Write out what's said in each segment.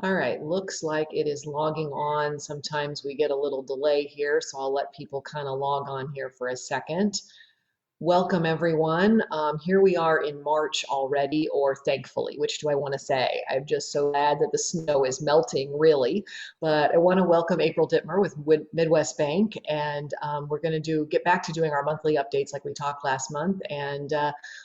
All right, looks like it is logging on. Sometimes we get a little delay here, so I'll let people kind of log on here for a second. Welcome, everyone. Here we are in March already, or thankfully, which do I want to say? I'm just so glad that the snow is melting, really. But I want to welcome April Dittmar with Midwest Bank, and we're going to get back to doing our monthly updates like we talked last month, and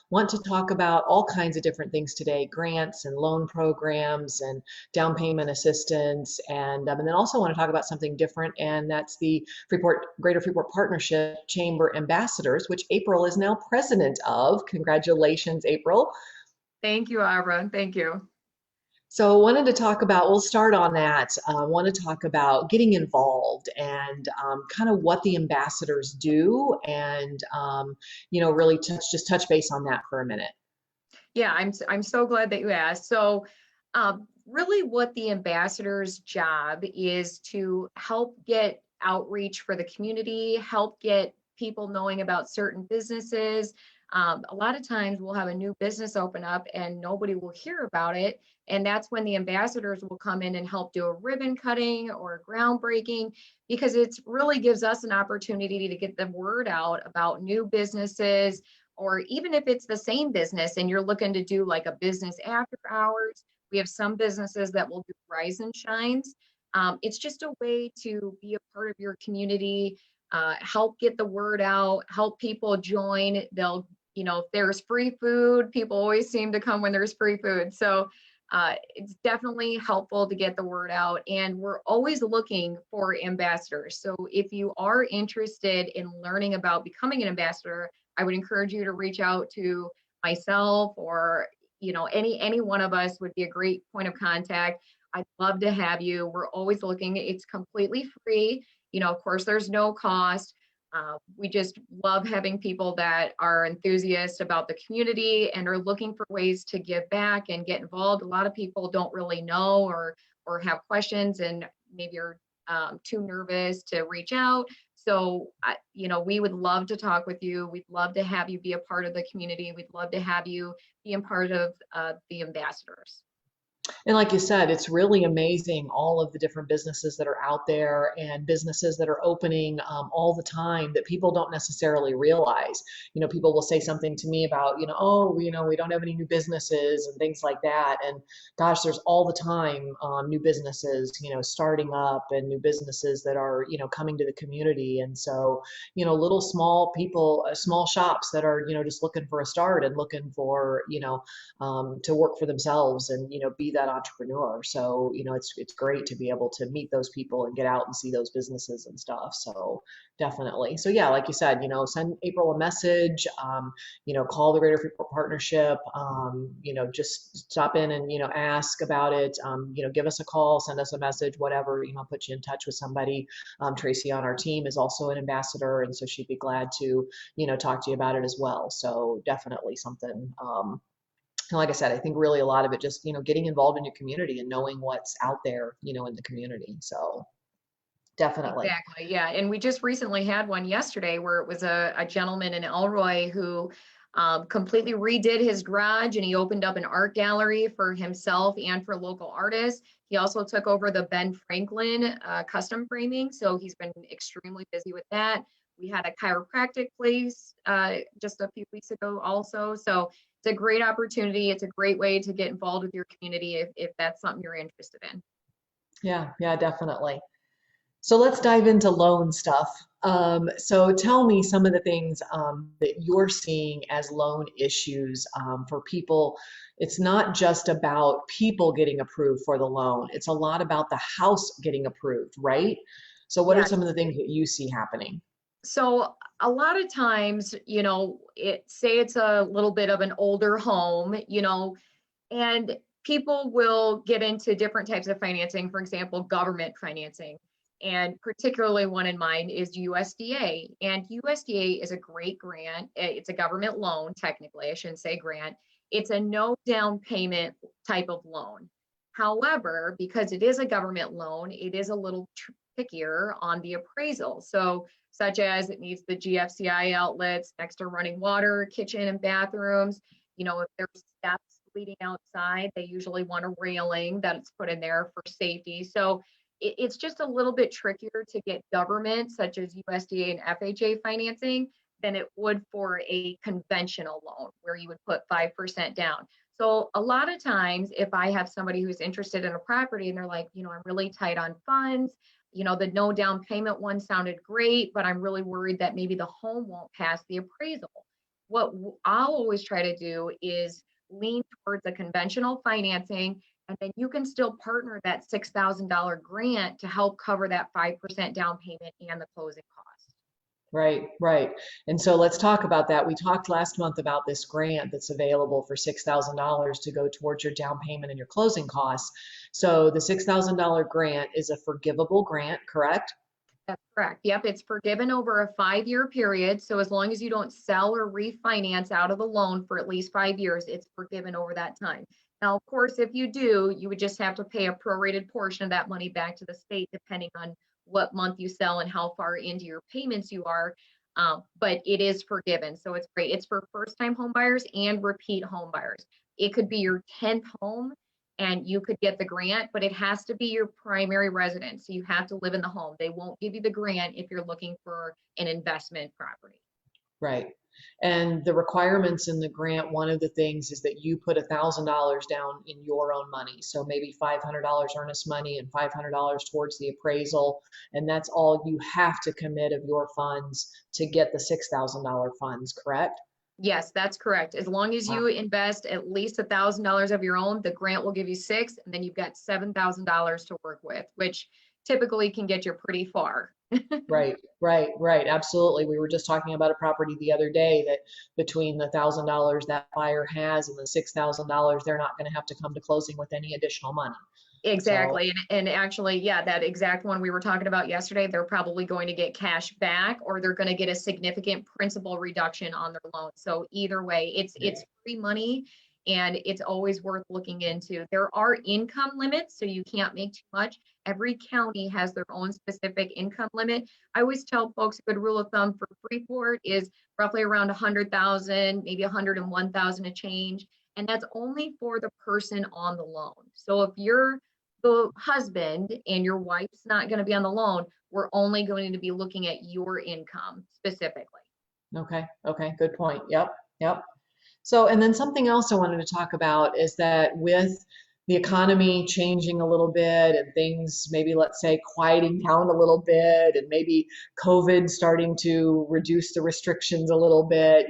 want to talk about all kinds of different things today: grants and loan programs and down payment assistance, and then also want to talk about something different, and that's the Greater Freeport Partnership Chamber Ambassadors, which April is now president of. Congratulations, April. Thank you, Abra. Thank you. So wanted to talk about, we'll start on that. Want to talk about getting involved and kind of what the ambassadors do and, really just touch base on that for a minute. Yeah, I'm so glad that you asked. So, really, what the ambassador's job is to help get outreach for the community, help get people knowing about certain businesses. A lot of times, we'll have a new business open up and nobody will hear about it, and that's when the ambassadors will come in and help do a ribbon cutting or a groundbreaking, because it really gives us an opportunity to get the word out about new businesses, or even if it's the same business and you're looking to do like a business after hours. We have some businesses that will do rise and shines. It's just a way to be a part of your community, help get the word out, help people join. If there's free food, people always seem to come when there's free food. So it's definitely helpful to get the word out. And we're always looking for ambassadors. So if you are interested in learning about becoming an ambassador, I would encourage you to reach out to myself, or any one of us would be a great point of contact. I'd love to have you. We're always looking. It's completely free. Of course, there's no cost. We just love having people that are enthusiasts about the community and are looking for ways to give back and get involved. A lot of people don't really know, or have questions, and maybe are too nervous to reach out. So, we would love to talk with you. We'd love to have you be a part of the community. We'd love to have you be a part of the ambassadors. And like you said, it's really amazing all of the different businesses that are out there and businesses that are opening all the time that people don't necessarily realize. People will say something to me about, oh, we don't have any new businesses and things like that. And gosh, there's all the time new businesses, starting up, and new businesses that are, coming to the community. And so, little small people, small shops that are, just looking for a start and looking for, to work for themselves and be that entrepreneur. So it's great to be able to meet those people and get out and see those businesses and stuff. So definitely. So yeah, like you said, send April a message. Call the Greater Freeport Partnership. Just stop in and ask about it. Give us a call, send us a message, whatever. Put you in touch with somebody. Tracy on our team is also an ambassador, and so she'd be glad to talk to you about it as well. So definitely something. And like I said, I think really a lot of it just, getting involved in your community and knowing what's out there, in the community. So definitely. Exactly. Yeah. And we just recently had one yesterday where it was a gentleman in Elroy who completely redid his garage, and he opened up an art gallery for himself and for local artists. He also took over the Ben Franklin custom framing. So he's been extremely busy with that. We had a chiropractic place just a few weeks ago also. So it's a great opportunity. It's a great way to get involved with your community if that's something you're interested in. Yeah, yeah, definitely. So let's dive into loan stuff. So tell me some of the things that you're seeing as loan issues for people. It's not just about people getting approved for the loan. It's a lot about the house getting approved, right? So what are Yeah. some of the things that you see happening? So a lot of times, say it's a little bit of an older home, and people will get into different types of financing, for example, government financing. And particularly one in mind is USDA. And USDA is a great grant. It's a government loan, technically, I shouldn't say grant. It's a no down payment type of loan. However, because it is a government loan, it is a little trickier on the appraisal. So, such as it needs the GFCI outlets next to running water, kitchen, and bathrooms. If there's steps leading outside. They usually want a railing that's put in there for safety. So it's just a little bit trickier to get government, such as USDA and FHA financing, than it would for a conventional loan where you would put 5% down. So a lot of times, if I have somebody who's interested in a property and they're like, I'm really tight on funds, the no down payment one sounded great, but I'm really worried that maybe the home won't pass the appraisal. What I'll always try to do is lean towards a conventional financing, and then you can still partner that $6,000 grant to help cover that 5% down payment and the closing costs. Right, right. And so let's talk about that. We talked last month about this grant that's available for $6,000 to go towards your down payment and your closing costs. So the $6,000 grant is a forgivable grant, correct? That's correct. Yep, it's forgiven over a 5-year period. So as long as you don't sell or refinance out of the loan for at least 5 years, it's forgiven over that time. Now, of course, if you do, you would just have to pay a prorated portion of that money back to the state, depending on what month you sell and how far into your payments you are. But it is forgiven. So it's great. It's for first-time home buyers and repeat home buyers. It could be your 10th home and you could get the grant, but it has to be your primary residence. So you have to live in the home. They won't give you the grant if you're looking for an investment property. Right. And the requirements in the grant, one of the things is that you put $1,000 down in your own money. So maybe $500 earnest money and $500 towards the appraisal. And that's all you have to commit of your funds to get the $6,000 funds, correct? Yes, that's correct. As long as Wow. you invest at least $1,000 of your own, the grant will give you six, and then you've got $7,000 to work with, which typically can get you pretty far. Right, right, right. Absolutely. We were just talking about a property the other day that between the $1,000 that buyer has and the $6,000, they're not going to have to come to closing with any additional money. So, Exactly. And actually, yeah, that exact one we were talking about yesterday, they're probably going to get cash back or they're going to get a significant principal reduction on their loan. So either way, it's free money and it's always worth looking into. There are income limits, so you can't make too much. Every county has their own specific income limit. I always tell folks a good rule of thumb for Freeport is roughly around 100,000, maybe 101,000 a change. And that's only for the person on the loan. So if you're the husband and your wife's not going to be on the loan, we're only going to be looking at your income specifically. okay, okay, good point. Yep, yep. So, and then something else I wanted to talk about is that with the economy changing a little bit and things maybe, let's say, quieting down a little bit and maybe COVID starting to reduce the restrictions a little bit,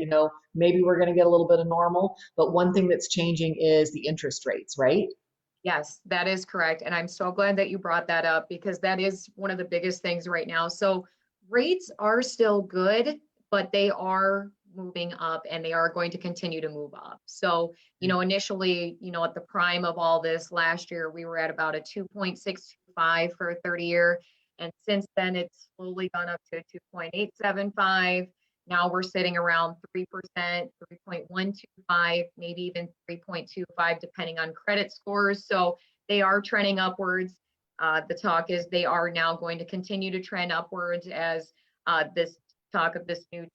maybe we're going to get a little bit of normal. But one thing that's changing is the interest rates, right? Yes, that is correct. And I'm so glad that you brought that up because that is one of the biggest things right now. So rates are still good, but they are moving up and they are going to continue to move up. So, initially, at the prime of all this last year, we were at about a 2.625 for a 30-year. And since then, it's slowly gone up to 2.875. Now we're sitting around 3%, 3.125, maybe even 3.25, depending on credit scores. So they are trending upwards. The talk is they are now going to continue to trend upwards as this talk of this new $2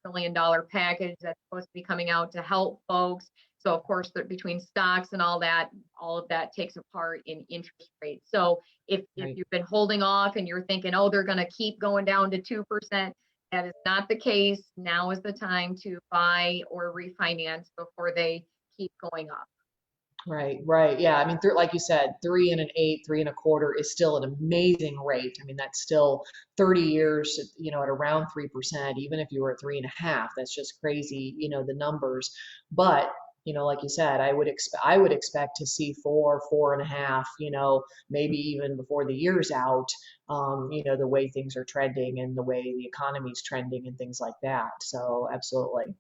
trillion package that's supposed to be coming out to help folks. So of course, between stocks and all of that takes a part in interest rates. So if Right. you've been holding off and you're thinking, oh, they're going to keep going down to 2%, that is not the case. Now is the time to buy or refinance before they keep going up. Right, right. Yeah. I mean, like you said, 3 1/8, 3 1/4 is still an amazing rate. I mean, that's still 30 years, at around 3%, even if you were at 3.5, that's just crazy, the numbers. But, like you said, I would expect to see 4, 4.5, maybe even before the year's out, the way things are trending and the way the economy's trending and things like that. So absolutely.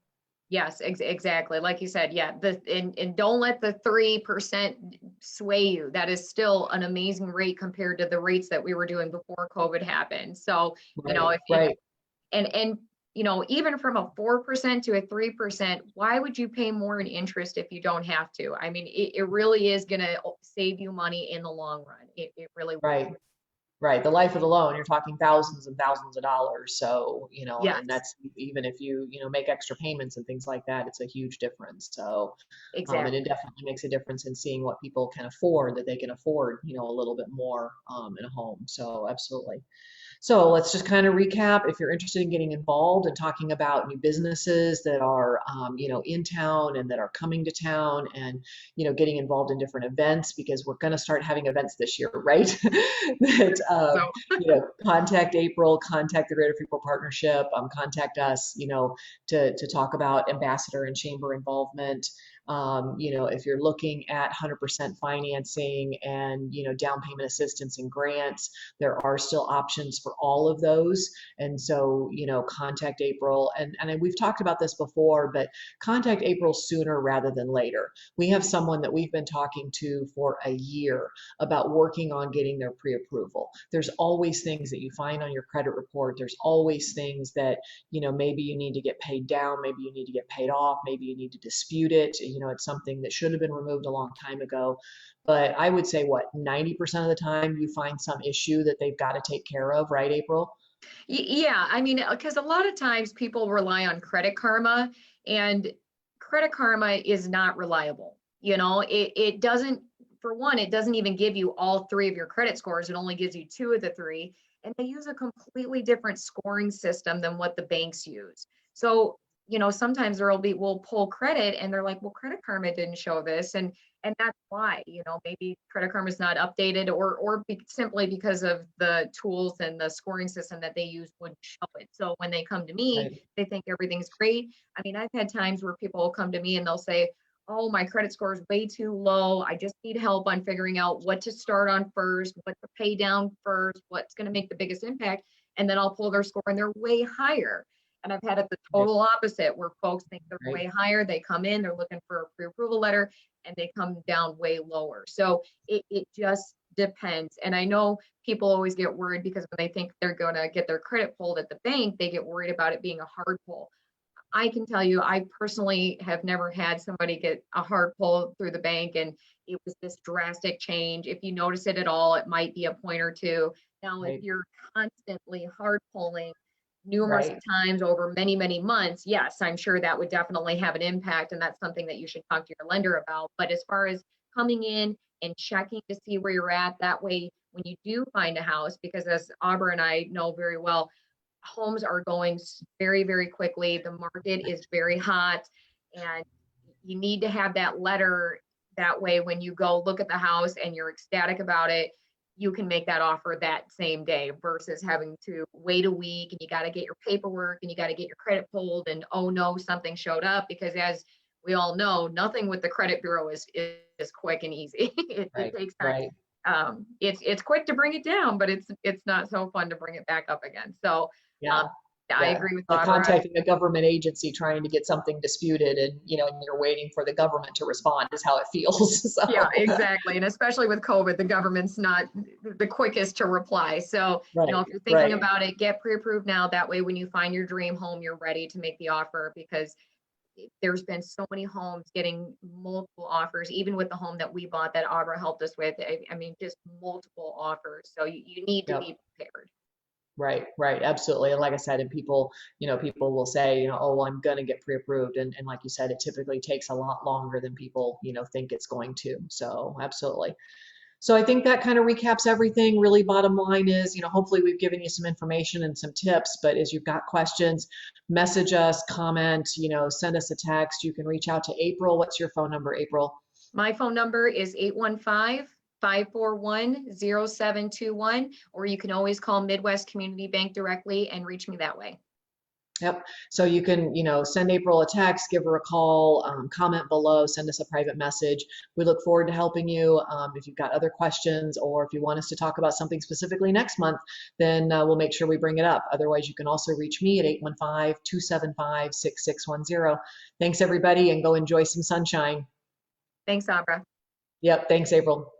Yes, exactly. Like you said, yeah. And don't let the 3% sway you. That is still an amazing rate compared to the rates that we were doing before COVID happened. So, Right, if right. and even from a 4% to a 3%, why would you pay more in interest if you don't have to? I mean, it really is going to save you money in the long run. It really will. Right. Right. The life of the loan, you're talking thousands and thousands of dollars. So, and Yes, that's even if you, make extra payments and things like that, it's a huge difference. So, and it exactly. definitely makes a difference in seeing what people can afford, that they can afford, a little bit more in a home. So, absolutely. So let's just kind of recap. If you're interested in getting involved and talking about new businesses that are, in town and that are coming to town, and, getting involved in different events, because we're going to start having events this year, right? that, So contact April, contact the Greater Freeport Partnership, contact us, to talk about ambassador and chamber involvement. If you're looking at 100% financing and, down payment assistance and grants, there are still options for all of those. And so, contact April. And we've talked about this before, but contact April sooner rather than later. We have someone that we've been talking to for a year about working on getting their pre-approval. There's always things that you find on your credit report. There's always things that, maybe you need to get paid down, maybe you need to get paid off, maybe you need to dispute it. It's something that should have been removed a long time ago. But I would say, what, 90% of the time you find some issue that they've got to take care of, right, April? Yeah, I mean, because a lot of times people rely on Credit Karma, and Credit Karma is not reliable. It doesn't, for one, it doesn't even give you all three of your credit scores. It only gives you two of the three. And they use a completely different scoring system than what the banks use. So, sometimes we'll pull credit and they're like, well, Credit Karma didn't show this. And that's why, maybe Credit Karma is not updated, or simply because of the tools and the scoring system that they use would show it. So when they come to me, Right, they think everything's great. I mean, I've had times where people will come to me and they'll say, oh, my credit score is way too low. I just need help on figuring out what to start on first, what to pay down first, what's going to make the biggest impact. And then I'll pull their score and they're way higher. And I've had it the right, total opposite, where folks think they're right, way higher. They come in, they're looking for a pre-approval letter, and they come down way lower. So it just depends. And I know people always get worried because when they think they're going to get their credit pulled at the bank, they get worried about it being a hard pull. I can tell you, I personally have never had somebody get a hard pull through the bank, and it was this drastic change. If you notice it at all, it might be a point or two. Now, if right, you're constantly hard pulling numerous right, times over many, many months, yes, I'm sure that would definitely have an impact. And that's something that you should talk to your lender about. But as far as coming in and checking to see where you're at, that way, when you do find a house, because as Aubrey and I know very well, homes are going very, very quickly. The market is very hot, and you need to have that letter. That way, when you go look at the house and you're ecstatic about it, you can make that offer that same day versus having to wait a week, and you got to get your paperwork and you got to get your credit pulled, and oh no, something showed up. Because as we all know, nothing with the credit bureau is quick and easy. It right, takes time. right. It's quick to bring it down, but it's not so fun to bring it back up again. So Yeah, um, I yeah. agree with Like Barbara. contacting a government agency trying to get something disputed, and and you're waiting for the government to respond is how it feels. Yeah, So, exactly. And especially with COVID, the government's not the quickest to reply. So, right, if you're thinking right. about it, get pre-approved now. That way, when you find your dream home, you're ready to make the offer, because there's been so many homes getting multiple offers, even with the home that we bought that Abra helped us with. I mean, just multiple offers. So you need to Yep. be prepared. Right, right, absolutely. And like I said, and people, people will say, oh, I'm gonna get pre-approved. And like you said, it typically takes a lot longer than people, think it's going to. So absolutely. So I think that kind of recaps everything. Really, bottom line is, hopefully we've given you some information and some tips, but as you've got questions, message us, comment, send us a text. You can reach out to April. What's your phone number, April? My phone number is 815-541-0721, or you can always call Midwest Community Bank directly and reach me that way. Yep. So you can, send April a text, give her a call, comment below, send us a private message. We look forward to helping you. If you've got other questions, or if you want us to talk about something specifically next month, then we'll make sure we bring it up. Otherwise, you can also reach me at 815-275-6610. Thanks, everybody, and go enjoy some sunshine. Thanks, Abra. Yep. Thanks, April.